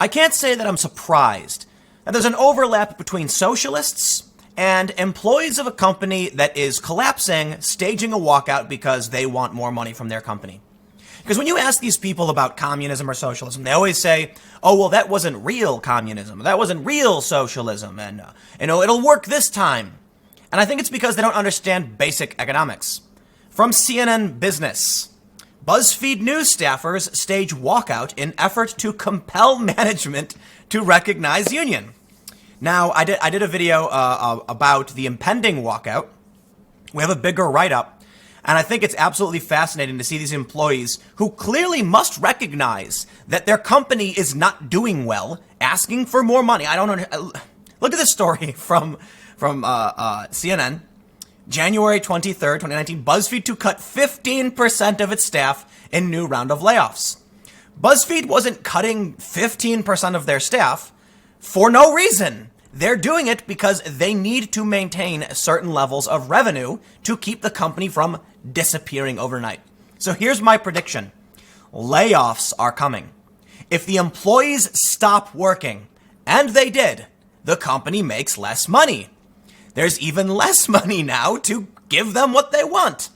I can't say that I'm surprised that there's an overlap between socialists and employees of a company that is collapsing, staging a walkout because they want more money from their company. Because when you ask these people about communism or socialism, they always say, oh, well, that wasn't real communism. That wasn't real socialism. And, it'll work this time. And I think it's because they don't understand basic economics. From CNN Business, Buzzfeed news staffers stage walkout in effort to compel management to recognize union. Now, I did a video about the impending walkout. We have a bigger write-up. And I think it's absolutely fascinating to see these employees who clearly must recognize that their company is not doing well, asking for more money. I don't know. Look at this story from CNN, January 23rd, 2019. BuzzFeed to cut 15% of its staff in new round of layoffs. BuzzFeed wasn't cutting 15% of their staff for no reason. They're doing it because they need to maintain certain levels of revenue to keep the company from disappearing overnight. So here's my prediction. Layoffs are coming. If the employees stop working, and they did, the company makes less money. There's even less money now to give them what they want.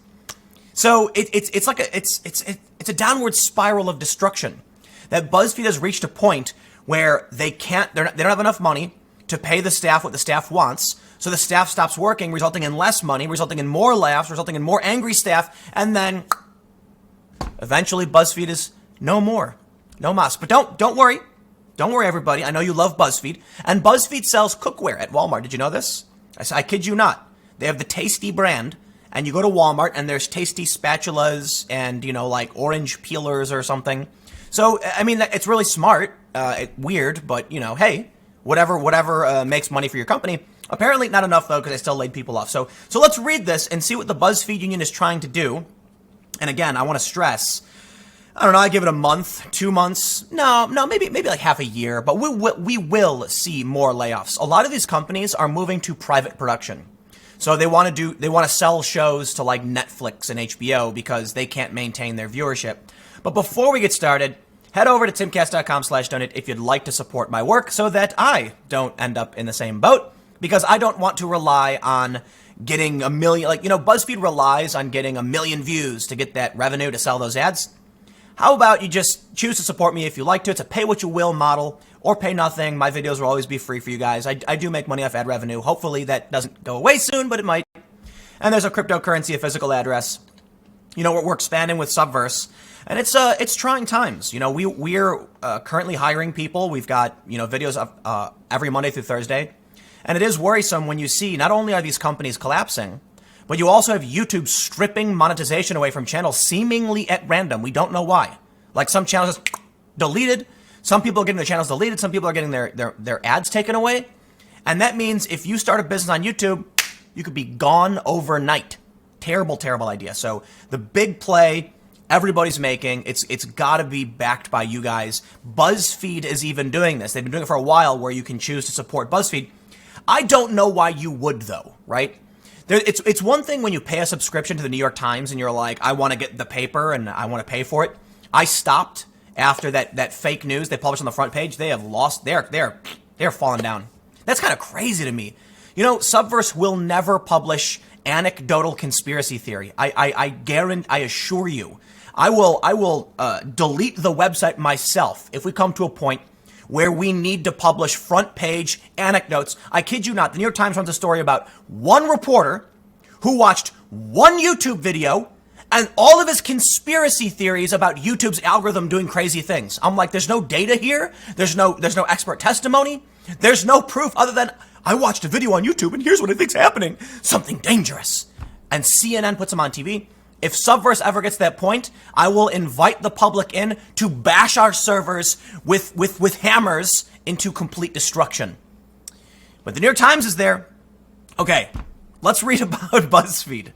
So it's a downward spiral of destruction. That BuzzFeed has reached a point where they don't have enough money to pay the staff what the staff wants. So the staff stops working, resulting in less money, resulting in more layoffs, resulting in more angry staff, and then eventually BuzzFeed is no more. No mas. But don't worry. Don't worry, everybody. I know you love BuzzFeed. And BuzzFeed sells cookware at Walmart. Did you know this? I kid you not. They have the Tasty brand, and you go to Walmart, and there's Tasty spatulas and, like orange peelers or something. So, I mean, it's really smart. Weird, but, hey, whatever makes money for your company. Apparently not enough, though, because they still laid people off. So let's read this and see what the BuzzFeed union is trying to do. And again, I want to stress, I don't know, I give it a month, 2 months. No, maybe like half a year, but we will see more layoffs. A lot of these companies are moving to private production. So they want to sell shows to like Netflix and HBO because they can't maintain their viewership. But before we get started, head over to timcast.com/donate if you'd like to support my work so that I don't end up in the same boat, because I don't want to rely on getting a million, BuzzFeed relies on getting 1 million views to get that revenue to sell those ads. How about you just choose to support me if you like to? It's a pay what you will model, or pay nothing. My videos will always be free for you guys. I do make money off ad revenue. Hopefully that doesn't go away soon, but it might. And there's a cryptocurrency, a physical address. We're expanding with Subverse. And it's trying times. We're currently hiring people. We've got, videos of, every Monday through Thursday. And it is worrisome when you see not only are these companies collapsing, but you also have YouTube stripping monetization away from channels seemingly at random. We don't know why. Like some channels just deleted. Some people are getting their channels deleted. Some people are getting their ads taken away. And that means if you start a business on YouTube, you could be gone overnight. Terrible, terrible idea. So the big play everybody's making, it's got to be backed by you guys. BuzzFeed is even doing this. They've been doing it for a while where you can choose to support BuzzFeed. I don't know why you would, though, right? It's one thing when you pay a subscription to the New York Times and you're like, I want to get the paper and I want to pay for it. I stopped after that fake news they published on the front page. They have lost, they're falling down. That's kind of crazy to me. Subverse will never publish anecdotal conspiracy theory. I guarantee, I assure you, I will delete the website myself if we come to a point where we need to publish front page anecdotes. I kid you not. The New York Times runs a story about one reporter who watched one YouTube video and all of his conspiracy theories about YouTube's algorithm doing crazy things. I'm like, there's no data here. There's no expert testimony. There's no proof other than I watched a video on YouTube and here's what I think's happening. Something dangerous. And CNN puts him on TV. If Subverse ever gets to that point, I will invite the public in to bash our servers with hammers into complete destruction. But the New York Times is there. Okay, let's read about BuzzFeed.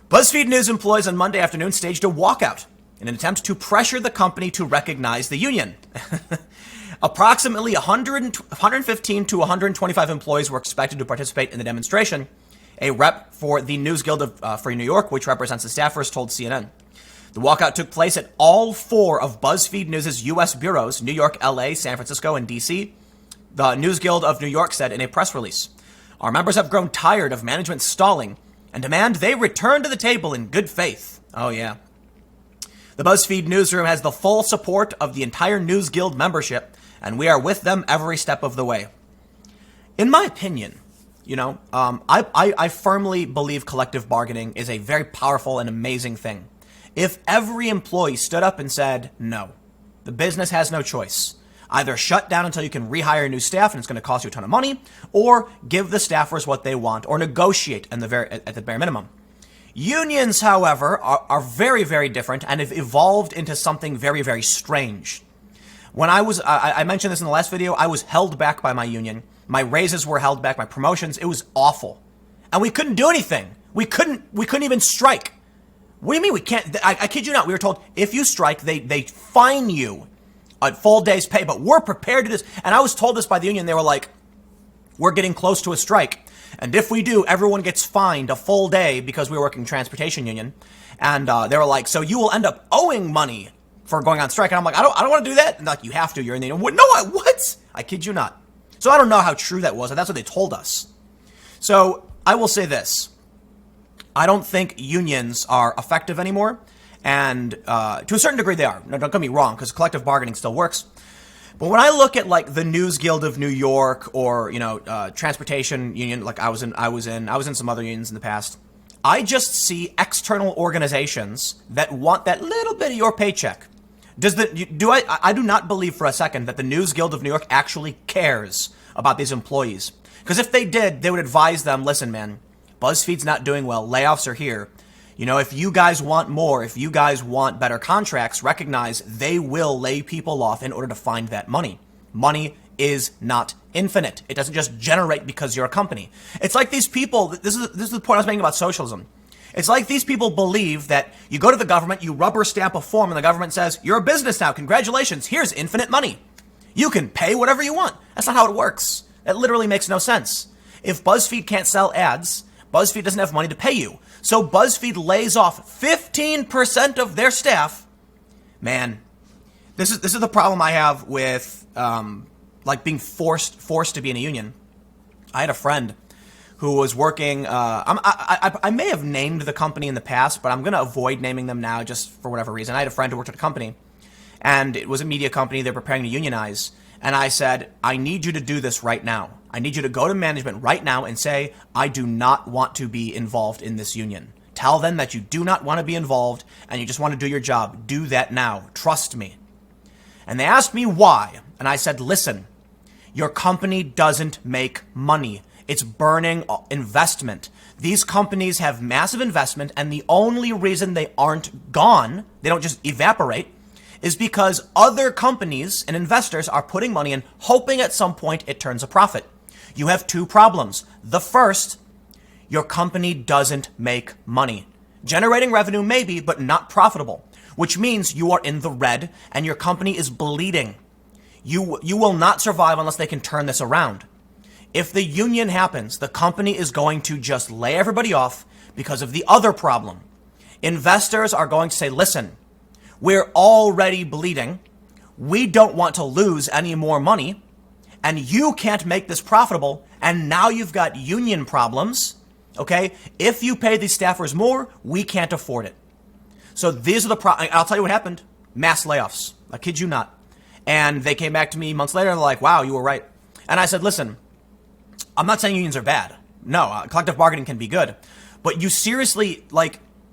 BuzzFeed News employees on Monday afternoon staged a walkout in an attempt to pressure the company to recognize the union. Approximately 115 to 125 employees were expected to participate in the demonstration. A rep for the News Guild of Free New York, which represents the staffers, told CNN. The walkout took place at all 4 of Buzzfeed News' U.S. bureaus, New York, L.A., San Francisco, and D.C., the News Guild of New York said in a press release. Our members have grown tired of management stalling and demand they return to the table in good faith. Oh, yeah. The Buzzfeed newsroom has the full support of the entire News Guild membership, and we are with them every step of the way. In my opinion, I firmly believe collective bargaining is a very powerful and amazing thing. If every employee stood up and said, no, the business has no choice. Either shut down until you can rehire new staff and it's going to cost you a ton of money, or give the staffers what they want, or negotiate at the bare minimum. Unions, however, are very, very different and have evolved into something very, very strange. When I mentioned this in the last video, I was held back by my union. My raises were held back, my promotions. It was awful. And we couldn't do anything. We couldn't even strike. What do you mean we can't? I kid you not. We were told if you strike, they fine you a full day's pay, but we're prepared to do this. And I was told this by the union. They were like, we're getting close to a strike. And if we do, everyone gets fined a full day because we were working transportation union. And they were like, so you will end up owing money for going on strike. And I'm like, I don't want to do that. And like, you have to. You're in the union. What? I kid you not. So I don't know how true that was. And that's what they told us. So I will say this. I don't think unions are effective anymore. And to a certain degree they are. Now, don't get me wrong, because collective bargaining still works. But when I look at like the News Guild of New York or, transportation union, like I was in some other unions in the past, I just see external organizations that want that little bit of your paycheck. I do not believe for a second that the News Guild of New York actually cares about these employees. Because if they did, they would advise them, listen, man, BuzzFeed's not doing well. Layoffs are here. If you guys want more, if you guys want better contracts, recognize they will lay people off in order to find that money. Money is not infinite. It doesn't just generate because you're a company. It's like these people, this is the point I was making about socialism. It's like these people believe that you go to the government, you rubber stamp a form, and the government says, you're a business now, congratulations, here's infinite money. You can pay whatever you want. That's not how it works. That literally makes no sense. If BuzzFeed can't sell ads, BuzzFeed doesn't have money to pay you. So BuzzFeed lays off 15% of their staff. Man, this is the problem I have with being forced to be in a union. I had a friend who was working. I may have named the company in the past, but I'm going to avoid naming them now just for whatever reason. I had a friend who worked at a company, and it was a media company. They're preparing to unionize. And I said, I need you to do this right now. I need you to go to management right now and say, I do not want to be involved in this union. Tell them that you do not want to be involved and you just want to do your job. Do that now. Trust me. And they asked me why. And I said, listen, your company doesn't make money. It's burning investment. These companies have massive investment, and the only reason they aren't gone, they don't just evaporate, is because other companies and investors are putting money in, hoping at some point it turns a profit. You have two problems. The first, your company doesn't make money. Generating revenue maybe, but not profitable, which means you are in the red and your company is bleeding. You will not survive unless they can turn this around. If the union happens, the company is going to just lay everybody off because of the other problem. Investors are going to say, listen, we're already bleeding. We don't want to lose any more money. And you can't make this profitable. And now you've got union problems. Okay? If you pay these staffers more, we can't afford it. So these are the problems. I'll tell you what happened. Mass layoffs. I kid you not. And they came back to me months later and they're like, wow, you were right. And I said, listen, I'm not saying unions are bad. No, collective bargaining can be good. But you seriously,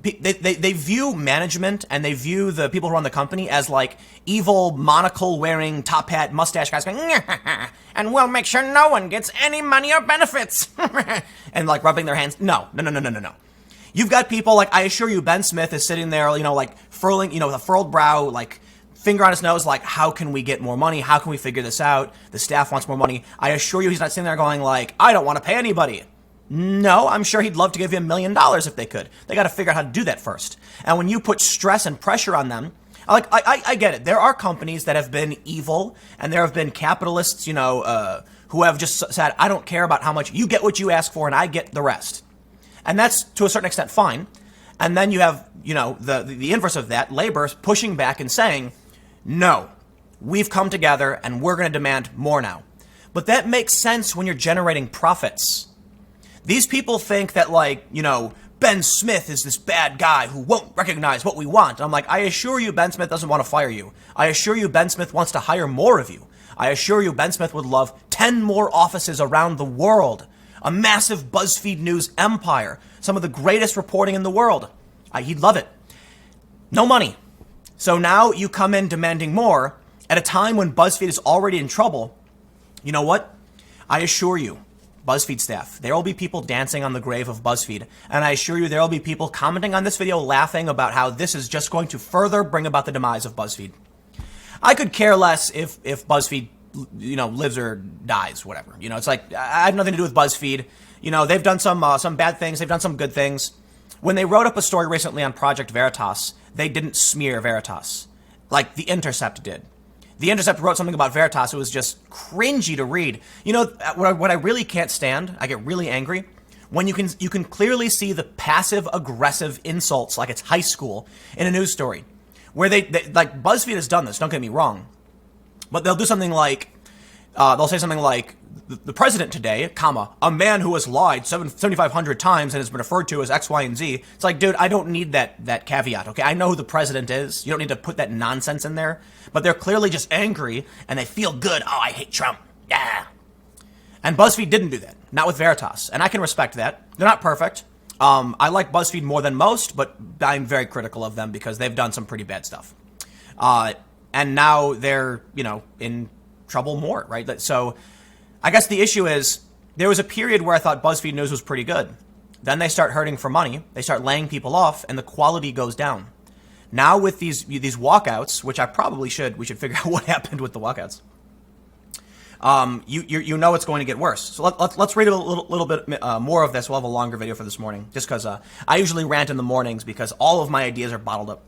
they view management and they view the people who run the company as like evil monocle wearing top hat mustache guys going, and we'll make sure no one gets any money or benefits and like rubbing their hands. No. You've got people like, I assure you, Ben Smith is sitting there, like furling, with a furrowed brow, like finger on his nose, like, how can we get more money? How can we figure this out? The staff wants more money. I assure you he's not sitting there going like, I don't want to pay anybody. No, I'm sure he'd love to give you $1 million if they could. They got to figure out how to do that first. And when you put stress and pressure on them, I get it. There are companies that have been evil, and there have been capitalists, who have just said, I don't care about how much you get what you ask for, and I get the rest. And that's to a certain extent fine. And then you have, the inverse of that, labor pushing back and saying, no, we've come together and we're going to demand more now. But that makes sense when you're generating profits. These people think that, Ben Smith is this bad guy who won't recognize what we want. And I'm like, I assure you Ben Smith doesn't want to fire you. I assure you Ben Smith wants to hire more of you. I assure you Ben Smith would love 10 more offices around the world. A massive Buzzfeed News empire. Some of the greatest reporting in the world. He'd love it. No money. So now you come in demanding more at a time when BuzzFeed is already in trouble. You know what? I assure you, BuzzFeed staff, there will be people dancing on the grave of BuzzFeed. And I assure you there will be people commenting on this video laughing about how this is just going to further bring about the demise of BuzzFeed. I could care less if BuzzFeed, lives or dies, whatever. It's like, I have nothing to do with BuzzFeed. They've done some bad things. They've done some good things. When they wrote up a story recently on Project Veritas, they didn't smear Veritas like The Intercept did. The Intercept wrote something about Veritas. It was just cringy to read. What I really can't stand, I get really angry, when you can clearly see the passive-aggressive insults like it's high school in a news story. Where they like, BuzzFeed has done this, don't get me wrong. But they'll do something like, they'll say something like, the president today, comma, a man who has lied 7,500 times and has been referred to as X, Y, and Z. It's like, dude, I don't need that caveat, okay? I know who the president is. You don't need to put that nonsense in there. But they're clearly just angry and they feel good. Oh, I hate Trump. Yeah. And BuzzFeed didn't do that. Not with Veritas. And I can respect that. They're not perfect. I like BuzzFeed more than most, but I'm very critical of them because they've done some pretty bad stuff. And now they're, in trouble more, right? So I guess the issue is there was a period where I thought BuzzFeed News was pretty good. Then they start hurting for money. They start laying people off and the quality goes down. Now with these walkouts, which we should figure out what happened with the walkouts. It's going to get worse. So let's read a little bit more of this. We'll have a longer video for this morning, just because I usually rant in the mornings because all of my ideas are bottled up.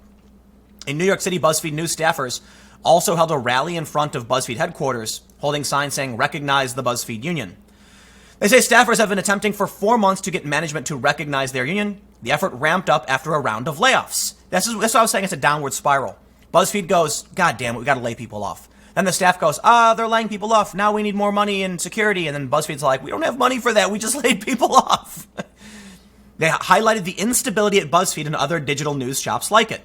In New York City, BuzzFeed News staffers also held a rally in front of BuzzFeed headquarters, holding signs saying, "Recognize the BuzzFeed union." They say staffers have been attempting for 4 months to get management to recognize their union. The effort ramped up after a round of layoffs. That's what I was saying. It's a downward spiral. BuzzFeed goes, God damn it, we got to lay people off. Then the staff goes, they're laying people off. Now we need more money and security. And then BuzzFeed's like, we don't have money for that. We just laid people off. They highlighted the instability at BuzzFeed and other digital news shops like it.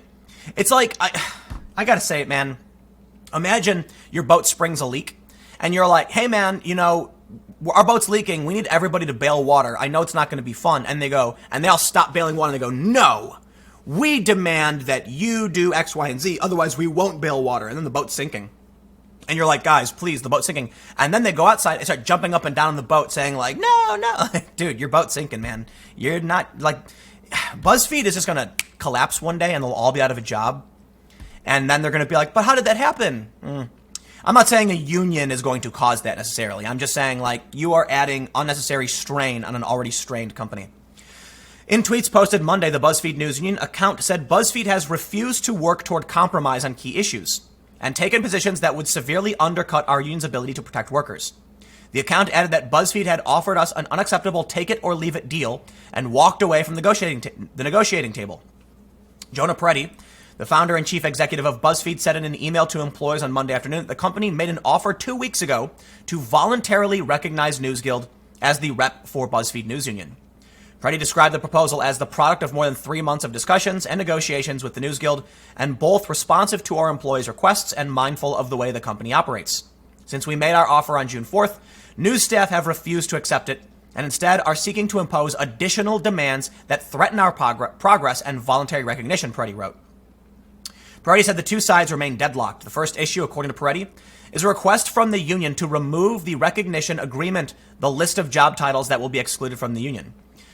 It's like, I got to say it, man. Imagine your boat springs a leak and you're like, hey, man, our boat's leaking. We need everybody to bail water. I know it's not going to be fun. And they all stop bailing water and they go, no, we demand that you do X, Y, and Z. Otherwise, we won't bail water. And then the boat's sinking. And you're like, guys, please, the boat's sinking. And then they go outside and start jumping up and down on the boat saying like, no. Dude, your boat's sinking, man. You're not like, BuzzFeed is just going to collapse one day and they'll all be out of a job. And then they're going to be like, but how did that happen? I'm not saying a union is going to cause that necessarily. I'm just saying like you are adding unnecessary strain on an already strained company. In tweets posted Monday, the BuzzFeed News Union account said BuzzFeed has refused to work toward compromise on key issues and taken positions that would severely undercut our union's ability to protect workers. The account added that BuzzFeed had offered us an unacceptable take-it-or-leave-it deal and walked away from the negotiating table. Jonah Peretti, the founder and chief executive of BuzzFeed, said in an email to employees on Monday afternoon that the company made an offer 2 weeks ago to voluntarily recognize NewsGuild as the rep for BuzzFeed News Union. Peretti described the proposal as the product of more than 3 months of discussions and negotiations with the NewsGuild, and both responsive to our employees' requests and mindful of the way the company operates. Since we made our offer on June 4th, news staff have refused to accept it and instead are seeking to impose additional demands that threaten our progress and voluntary recognition, Peretti wrote. Peretti said the two sides remain deadlocked. The first issue, according to Peretti, is a request from the union to remove the recognition agreement, the list of job titles that will be excluded from the union.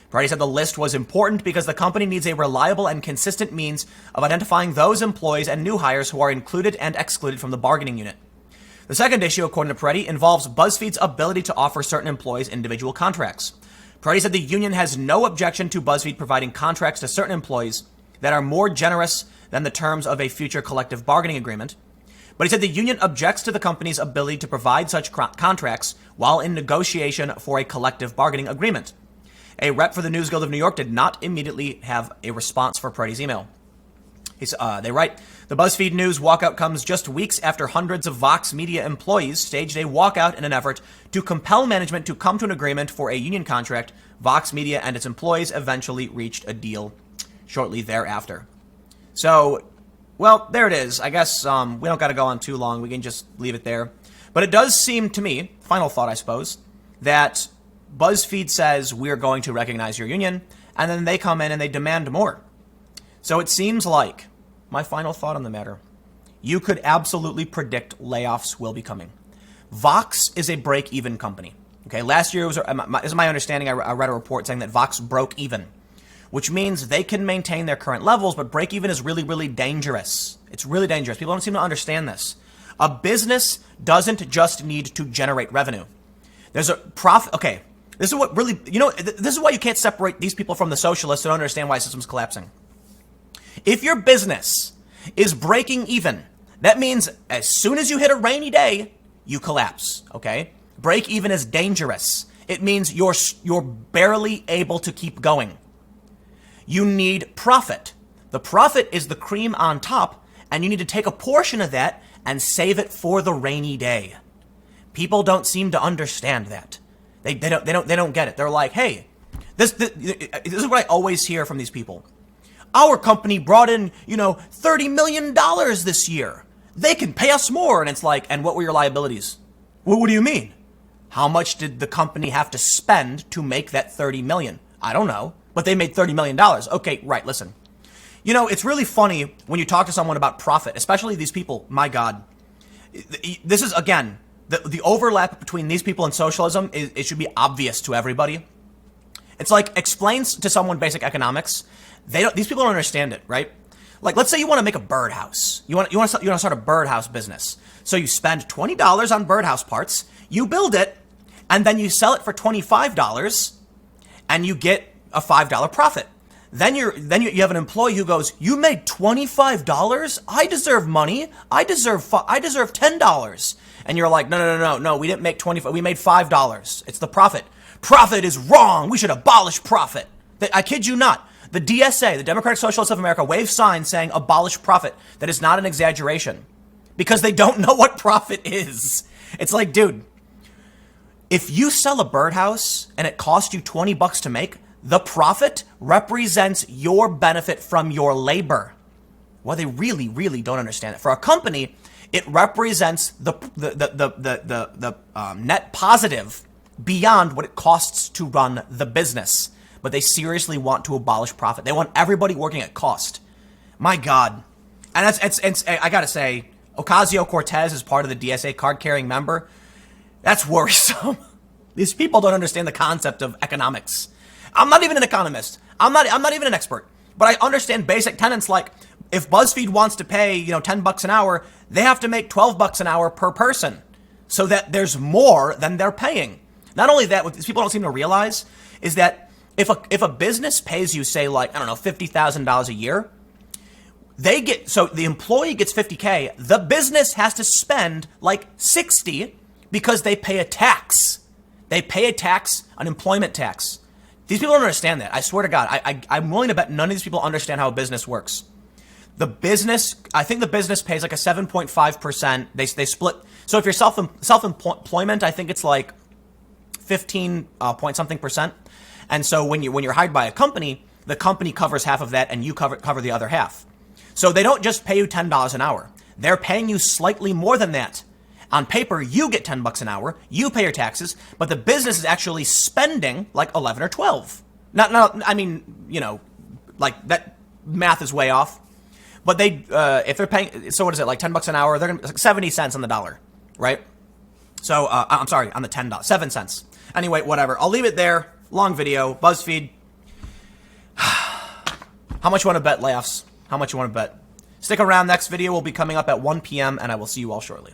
Peretti said the list was important because the company needs a reliable and consistent means of identifying those employees and new hires who are included and excluded from the bargaining unit. The second issue, according to Peretti, involves BuzzFeed's ability to offer certain employees individual contracts. Peretti said the union has no objection to BuzzFeed providing contracts to certain employees that are more generous than the terms of a future collective bargaining agreement. But he said the union objects to the company's ability to provide such contracts while in negotiation for a collective bargaining agreement. A rep for the News Guild of New York did not immediately have a response for Peretti's email. They write, the Buzzfeed News walkout comes just weeks after hundreds of Vox Media employees staged a walkout in an effort to compel management to come to an agreement for a union contract. Vox Media and its employees eventually reached a deal shortly thereafter. So, well, there it is. I guess we don't got to go on too long. We can just leave it there. But it does seem to me, final thought, I suppose, that BuzzFeed says we're going to recognize your union, and then they come in and they demand more. So it seems like, my final thought on the matter, you could absolutely predict layoffs will be coming. Vox is a break-even company. Okay, last year, this is my understanding, I read a report saying that Vox broke even, which means they can maintain their current levels, but break-even is really, really dangerous. It's really dangerous. People don't seem to understand this. A business doesn't just need to generate revenue. There's a profit. Okay, this is what really, this is why you can't separate these people from the socialists and understand why the system's collapsing. If your business is breaking even, that means as soon as you hit a rainy day, you collapse, okay? Break even is dangerous. It means you're barely able to keep going. You need profit. The profit is the cream on top, and you need to take a portion of that and save it for the rainy day. People don't seem to understand that. They don't get it. They're like, hey, this is what I always hear from these people. Our company brought in, $30 million this year. They can pay us more. And it's like, and what were your liabilities? Well, what do you mean? How much did the company have to spend to make that $30 million? I don't know, but they made $30 million. Okay, right, listen. It's really funny when you talk to someone about profit, especially these people. My God. This is, again, the overlap between these people and socialism, it should be obvious to everybody. It's like, explains to someone basic economics. These people don't understand it, right? Like, let's say you want to make a birdhouse. You want to start a birdhouse business. So you spend $20 on birdhouse parts, you build it, and then you sell it for $25, and you get a $5 profit. Then you have an employee who goes, you made $25? I deserve money. I deserve $10. And you're like, no, we didn't make $25. We made $5. It's the profit. Profit is wrong. We should abolish profit. I kid you not. The DSA, the Democratic Socialists of America, wave signs saying abolish profit. That is not an exaggeration, because they don't know what profit is. It's like, dude, if you sell a birdhouse and it costs you $20 to make, the profit represents your benefit from your labor. Well, they really, really don't understand it. For a company, it represents the net positive beyond what it costs to run the business. But they seriously want to abolish profit. They want everybody working at cost. My God. And I gotta say, Ocasio-Cortez is part of the DSA card-carrying member. That's worrisome. These people don't understand the concept of economics. I'm not even an economist. I'm not even an expert. But I understand basic tenets like, if BuzzFeed wants to pay, $10 an hour, they have to make $12 an hour per person, so that there's more than they're paying. Not only that, what these people don't seem to realize is that if a business pays you, say, like, I don't know, $50,000 a year, so the employee gets $50K, the business has to spend like $60 because they pay a tax. They pay a tax, an employment tax. These people don't understand that. I swear to God, I'm willing to bet none of these people understand how a business works. I think the business pays like a 7.5%. They split. So if you're self-employment, I think it's like 15 point something percent. And so when you're hired by a company, the company covers half of that and you cover the other half. So they don't just pay you $10 an hour. They're paying you slightly more than that. On paper, you get $10 an hour, you pay your taxes, but the business is actually spending like 11 or 12. Like that math is way off. But if they're paying, so what is it, like $10 an hour, they're going to like 70 cents on the dollar, right? So, I'm sorry, on the $10, 7 cents. Anyway, whatever. I'll leave it there. Long video. BuzzFeed. How much you want to bet, layoffs? How much you want to bet? Stick around. Next video will be coming up at 1 p.m. and I will see you all shortly.